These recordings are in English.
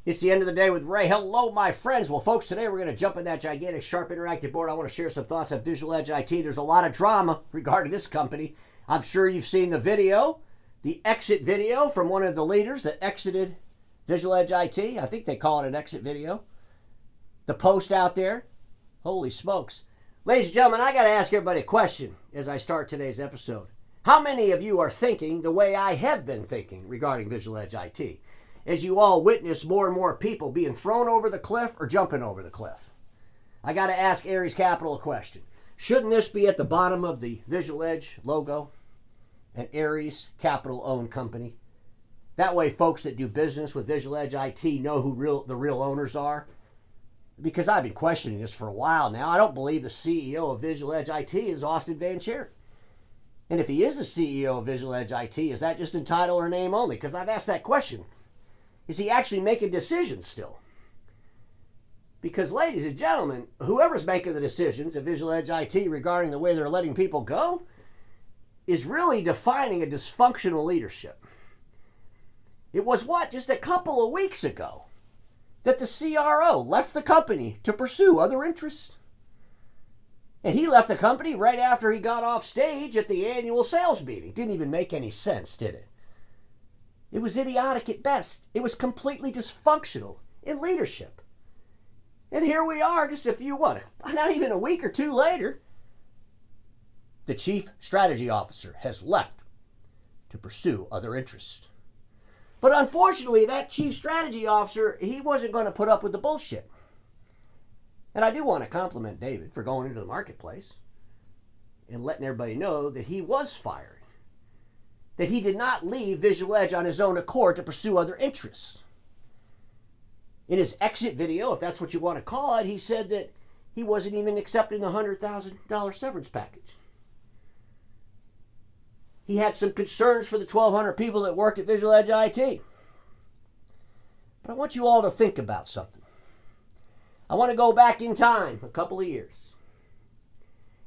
It's the end of the day with Ray. Hello, my friends. Well, folks, today we're going to jump in that gigantic, sharp, interactive board. I want to share some thoughts on Visual Edge IT. There's a lot of drama regarding this company. I'm sure you've seen the video, the exit video from one of the leaders that exited Visual Edge IT. I think they call it an exit video. The post out there. Holy smokes. Ladies and gentlemen, I got to ask everybody a question as I start today's episode. How many of you are thinking the way I have been thinking regarding Visual Edge IT? As you all witness more and more people being thrown over the cliff or jumping over the cliff. I got to ask Ares Capital a question. Shouldn't this be at the bottom of the Visual Edge logo? An Ares Capital owned company. That way folks that do business with Visual Edge IT know who the real owners are. Because I've been questioning this for a while now. I don't believe the CEO of Visual Edge IT is Austin Van Cherry. And if he is the CEO of Visual Edge IT, is that just in title or name only? Because I've asked that question. Is he actually making decisions still? Because, ladies and gentlemen, whoever's making the decisions at Visual Edge IT regarding the way they're letting people go is really defining a dysfunctional leadership. It was just a couple of weeks ago that the CRO left the company to pursue other interests. And he left the company right after he got off stage at the annual sales meeting. Didn't even make any sense, did it? It was idiotic at best. It was completely dysfunctional in leadership. And here we are just not even a week or two later. The chief strategy officer has left to pursue other interests. But unfortunately, that chief strategy officer, he wasn't going to put up with the bullshit. And I do want to compliment David for going into the marketplace and letting everybody know that he was fired. That he did not leave Visual Edge on his own accord to pursue other interests. In his exit video, if that's what you want to call it, he said that he wasn't even accepting the $100,000 severance package. He had some concerns for the 1,200 people that worked at Visual Edge IT. But I want you all to think about something. I want to go back in time a couple of years.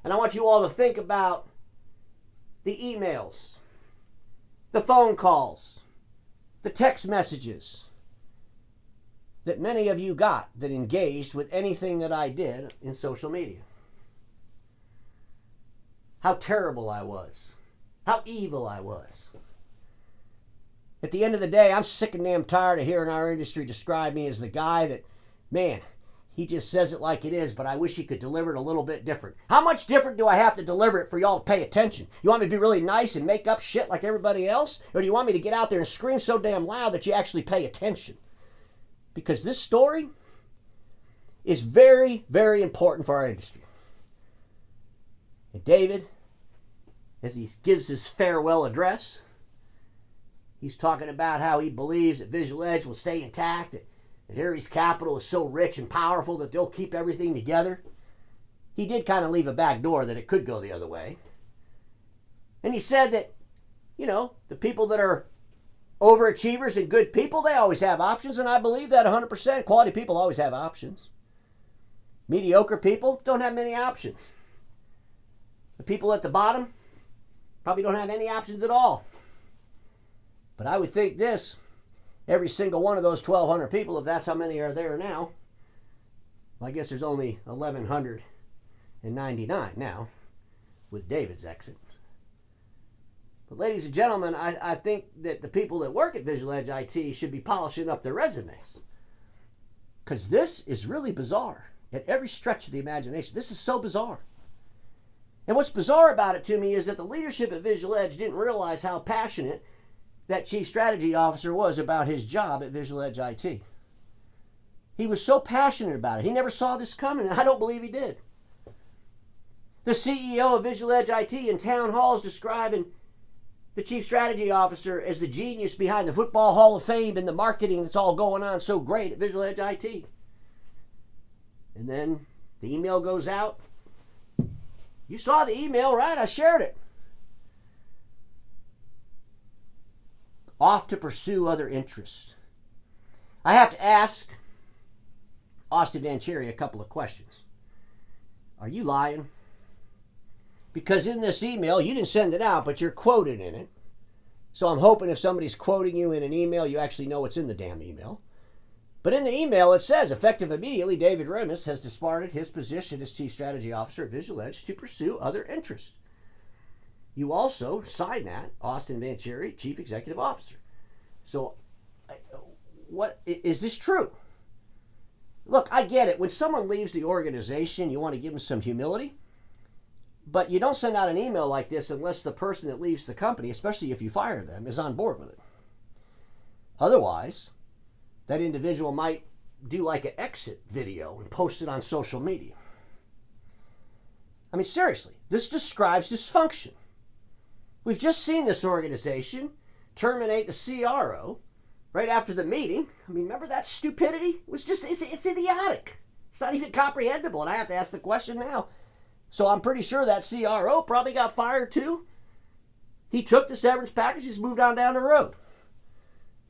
And I want you all to think about the emails, the phone calls, the text messages that many of you got that engaged with anything that I did in social media. How terrible I was. How evil I was. At the end of the day, I'm sick and damn tired of hearing our industry describe me as the guy that, man, he just says it like it is, but I wish he could deliver it a little bit different. How much different do I have to deliver it for y'all to pay attention? You want me to be really nice and make up shit like everybody else? Or do you want me to get out there and scream so damn loud that you actually pay attention? Because this story is very, very important for our industry. And David, as he gives his farewell address, he's talking about how he believes that Visual Edge will stay intact, that Ares Capital is so rich and powerful that they'll keep everything together. He did kind of leave a back door that it could go the other way. And he said that, the people that are overachievers and good people, they always have options, and I believe that 100%. Quality people always have options. Mediocre people don't have many options. The people at the bottom probably don't have any options at all. But I would think this. Every single one of those 1,200 people, if that's how many are there now, well, I guess there's only 1,199 now with David's exit. But ladies and gentlemen, I think that the people that work at Visual Edge IT should be polishing up their resumes. Because this is really bizarre at every stretch of the imagination. This is so bizarre. And what's bizarre about it to me is that the leadership at Visual Edge didn't realize how passionate that chief strategy officer was about his job at Visual Edge IT. He was so passionate about it. He never saw this coming, and I don't believe he did. The CEO of Visual Edge IT in town halls describing the chief strategy officer as the genius behind the Football Hall of Fame and the marketing that's all going on so great at Visual Edge IT. And then the email goes out. You saw the email, right? I shared it. Off to pursue other interests. I have to ask Austin Van Cherry a couple of questions. Are you lying? Because in this email, you didn't send it out, but you're quoted in it. So I'm hoping if somebody's quoting you in an email, you actually know what's in the damn email. But in the email, it says, effective immediately, David Remus has discarded his position as Chief Strategy Officer at Visual Edge to pursue other interests. You also sign that, Austin Vancheri, Chief Executive Officer. So, what is this true? Look, I get it. When someone leaves the organization, you want to give them some humility. But you don't send out an email like this unless the person that leaves the company, especially if you fire them, is on board with it. Otherwise, that individual might do like an exit video and post it on social media. I mean, seriously, this describes dysfunction. We've just seen this organization terminate the CRO right after the meeting. I mean, remember that stupidity? It was just, it's idiotic. It's not even comprehensible. And I have to ask the question now. So I'm pretty sure that CRO probably got fired too. He took the severance package, just moved on down the road.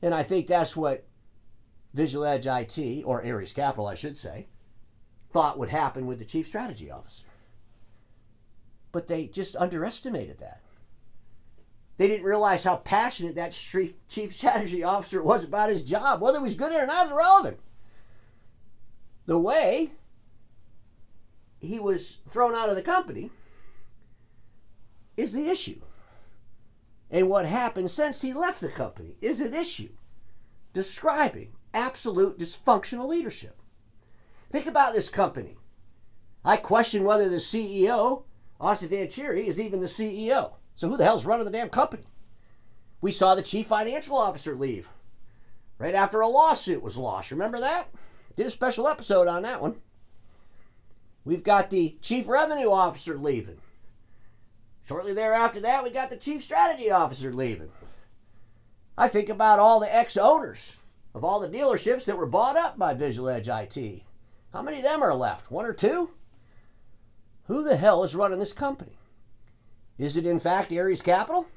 And I think that's what Visual Edge IT, or Ares Capital, I should say, thought would happen with the Chief Strategy Officer. But they just underestimated that. They didn't realize how passionate that Chief Strategy Officer was about his job. Whether he was good at it or not is irrelevant. The way he was thrown out of the company is the issue. And what happened since he left the company is an issue describing absolute dysfunctional leadership. Think about this company. I question whether the CEO, Austin Vancheri, is even the CEO. So who the hell's running the damn company? We saw the Chief Financial Officer leave right after a lawsuit was lost. Remember that? Did a special episode on that one. We've got the Chief Revenue Officer leaving. Shortly thereafter that, we got the Chief Strategy Officer leaving. I think about all the ex-owners of all the dealerships that were bought up by Visual Edge IT. How many of them are left? One or two? Who the hell is running this company? Is it in fact Ares Capital?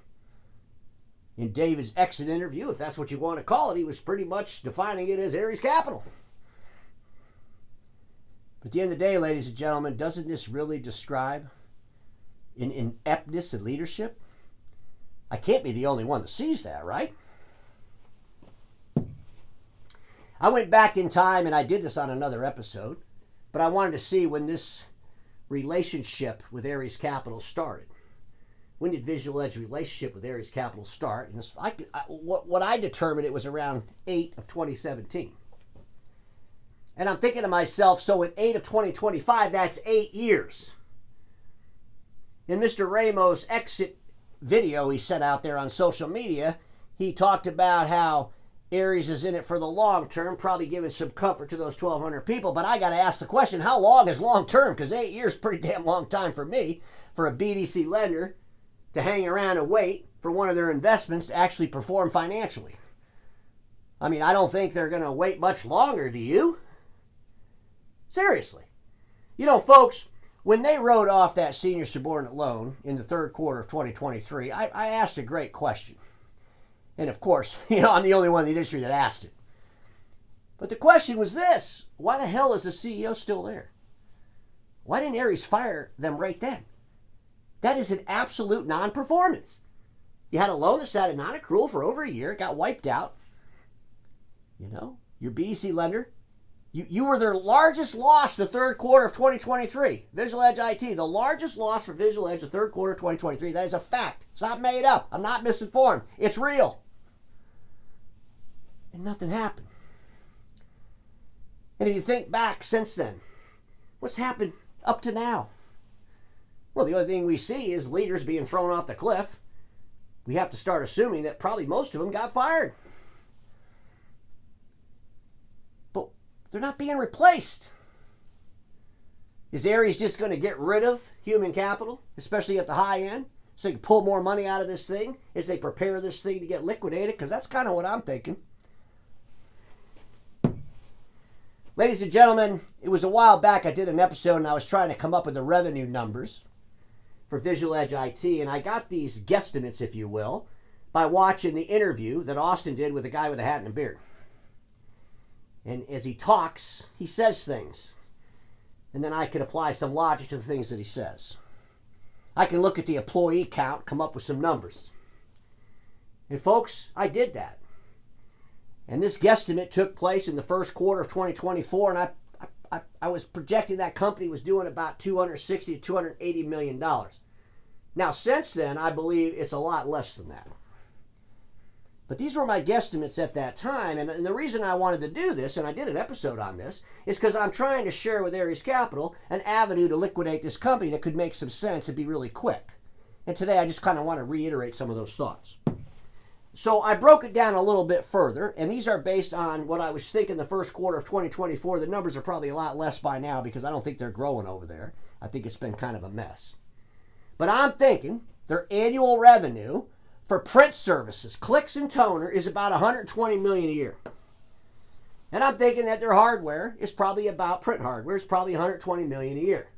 In David's exit interview, if that's what you want to call it, he was pretty much defining it as Ares Capital. But at the end of the day, ladies and gentlemen, doesn't this really describe an ineptness in leadership? I can't be the only one that sees that, right? I went back in time, and I did this on another episode, but I wanted to see when this relationship with Ares Capital started. When did Visual Edge relationship with Ares Capital start? And what I determined, it was around 8 of 2017. And I'm thinking to myself, so in 8 of 2025, that's 8 years. In Mr. Ramos' exit video he sent out there on social media, he talked about how Ares is in it for the long term, probably giving some comfort to those 1,200 people. But I got to ask the question, how long is long term? Because 8 years is a pretty damn long time for me, for a BDC lender to hang around and wait for one of their investments to actually perform financially. I mean, I don't think they're going to wait much longer, do you? Seriously. You know, folks, when they wrote off that senior subordinate loan in the third quarter of 2023, I asked a great question. And of course, you know, I'm the only one in the industry that asked it. But the question was this: why the hell is the CEO still there? Why didn't Ares fire them right then? That is an absolute non-performance. You had a loan that sat at non-accrual for over a year, it got wiped out. You know, your BDC lender, you were their largest loss the third quarter of 2023. Visual Edge IT, the largest loss for Visual Edge the third quarter of 2023. That is a fact. It's not made up. I'm not misinformed. It's real. And nothing happened. And if you think back since then, what's happened up to now? Well, the only thing we see is leaders being thrown off the cliff. We have to start assuming that probably most of them got fired. But they're not being replaced. Is Ares just going to get rid of human capital, especially at the high end, so they can pull more money out of this thing as they prepare this thing to get liquidated? Because that's kind of what I'm thinking. Ladies and gentlemen, it was a while back I did an episode and I was trying to come up with the revenue numbers for Visual Edge IT, and I got these guesstimates, if you will, by watching the interview that Austin did with a guy with a hat and a beard. And as he talks, he says things. And then I can apply some logic to the things that he says. I can look at the employee count, come up with some numbers. And folks, I did that. And this guesstimate took place in the first quarter of 2024, and I was projecting that company was doing about $260 to $280 million. Now, since then, I believe it's a lot less than that. But these were my guesstimates at that time, and the reason I wanted to do this, and I did an episode on this, is because I'm trying to share with Ares Capital an avenue to liquidate this company that could make some sense and be really quick. And today I just kind of want to reiterate some of those thoughts. So I broke it down a little bit further, and these are based on what I was thinking the first quarter of 2024. The numbers are probably a lot less by now because I don't think they're growing over there. I think it's been kind of a mess. But I'm thinking their annual revenue for print services, clicks and toner, is about $120 million a year. And I'm thinking that their hardware is probably about, print hardware is probably $120 million a year.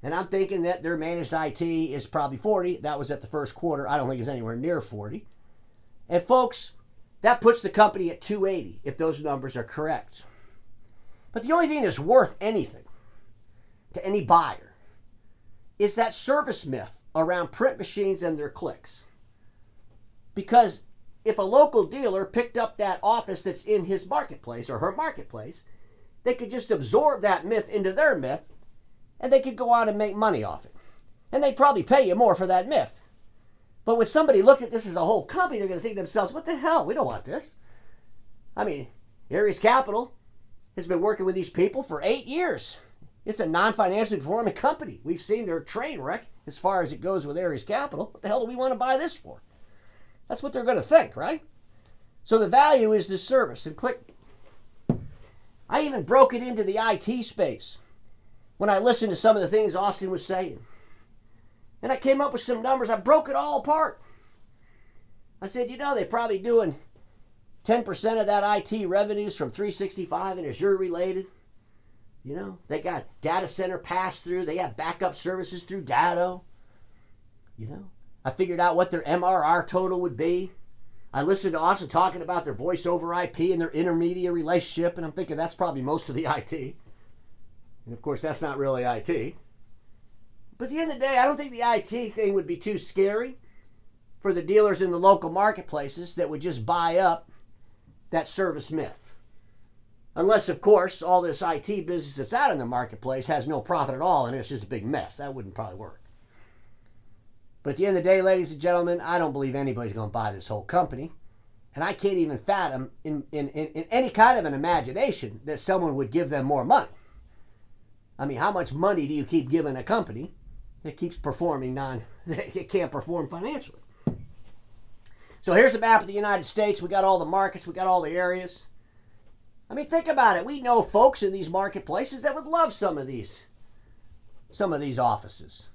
And I'm thinking that their managed IT is probably 40. That was at the first quarter. I don't think it's anywhere near 40. And folks, that puts the company at 280 if those numbers are correct. But the only thing that's worth anything to any buyer is that service myth around print machines and their clicks. Because if a local dealer picked up that office that's in his marketplace or her marketplace, they could just absorb that myth into their myth and they could go out and make money off it. And they'd probably pay you more for that myth. But when somebody looked at this as a whole company, they're going to think to themselves, what the hell? We don't want this. I mean, Ares Capital has been working with these people for 8 years. It's a non-financially performing company. We've seen their train wreck as far as it goes with Ares Capital. What the hell do we want to buy this for? That's what they're going to think, right? So the value is this service. And click. I even broke it into the IT space when I listened to some of the things Austin was saying. And I came up with some numbers. I broke it all apart. I said, they're probably doing 10% of that IT revenues from 365 and Azure related. They got data center pass-through. They have backup services through Datto. I figured out what their MRR total would be. I listened to Austin talking about their voice over IP and their intermediate relationship, and I'm thinking that's probably most of the IT. And of course, that's not really IT. But at the end of the day, I don't think the IT thing would be too scary for the dealers in the local marketplaces that would just buy up that service myth. Unless, of course, all this IT business that's out in the marketplace has no profit at all and it's just a big mess. That wouldn't probably work. But at the end of the day, ladies and gentlemen, I don't believe anybody's going to buy this whole company. And I can't even fathom in any kind of an imagination that someone would give them more money. I mean, how much money do you keep giving a company that keeps performing it can't perform financially? So here's the map of the United States. We got all the markets. We got all the areas. I mean, think about it. We know folks in these marketplaces that would love some of these offices.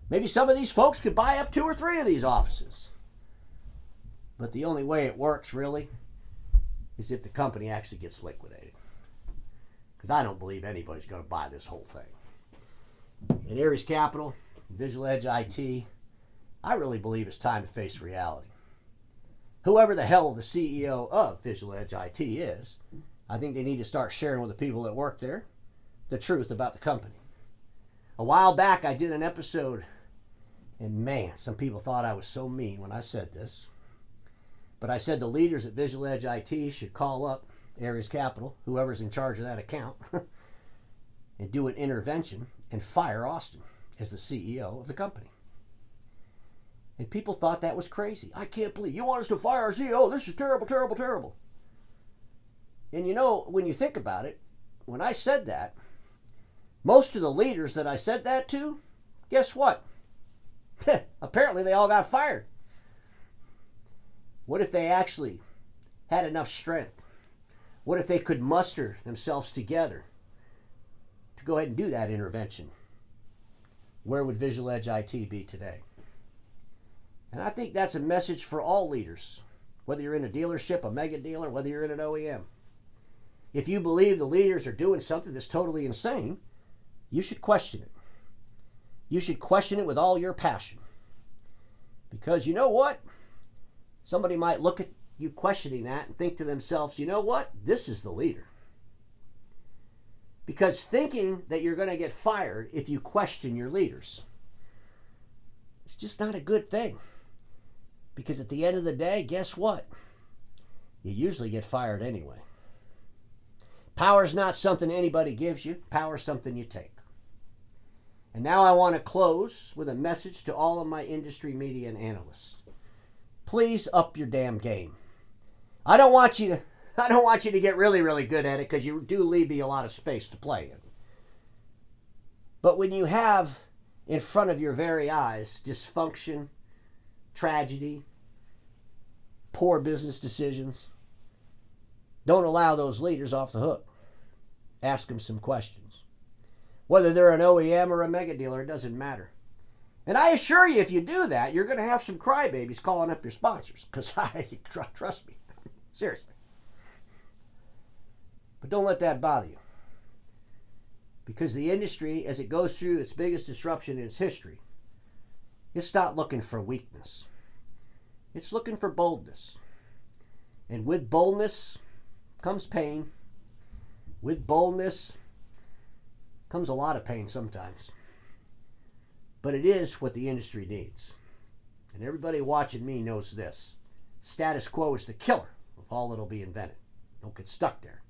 Maybe some of these folks could buy up 2 or 3 of these offices. But the only way it works, really, is if the company actually gets liquidated. Because I don't believe anybody's going to buy this whole thing. In Ares Capital, Visual Edge IT, I really believe it's time to face reality. Whoever the hell the CEO of Visual Edge IT is, I think they need to start sharing with the people that work there the truth about the company. A while back, I did an episode, and man, some people thought I was so mean when I said this. But I said the leaders at Visual Edge IT should call up Ares Capital, whoever's in charge of that account, and do an intervention and fire Austin as the CEO of the company. And people thought that was crazy. I can't believe you want us to fire our CEO. This is terrible, terrible, terrible. And when you think about it, when I said that, most of the leaders that I said that to, guess what? Apparently they all got fired. What if they actually had enough strength? What if they could muster themselves together to go ahead and do that intervention? Where would Visual Edge IT be today? And I think that's a message for all leaders, whether you're in a dealership, a mega dealer, whether you're in an OEM. If you believe the leaders are doing something that's totally insane, you should question it. You should question it with all your passion. Because you know what? Somebody might look at you questioning that and think to themselves, you know what? This is the leader. Because thinking that you're going to get fired if you question your leaders, it's just not a good thing. Because at the end of the day, guess what? you usually get fired anyway. Power's not something anybody gives you. Power's something you take. And now I want to close with a message to all of my industry media and analysts. Please up your damn game. I don't want you to get really, really good at it, because you do leave me a lot of space to play in. But when you have in front of your very eyes dysfunction, tragedy, poor business decisions, don't allow those leaders off the hook. Ask them some questions. Whether they're an OEM or a mega dealer, it doesn't matter. And I assure you, if you do that, you're going to have some crybabies calling up your sponsors, because trust me, seriously. But don't let that bother you, because the industry, as it goes through its biggest disruption in its history, it's not looking for weakness. It's looking for boldness. And with boldness comes pain. With boldness comes a lot of pain sometimes. But it is what the industry needs. And everybody watching me knows this. Status quo is the killer of all that'll be invented. Don't get stuck there.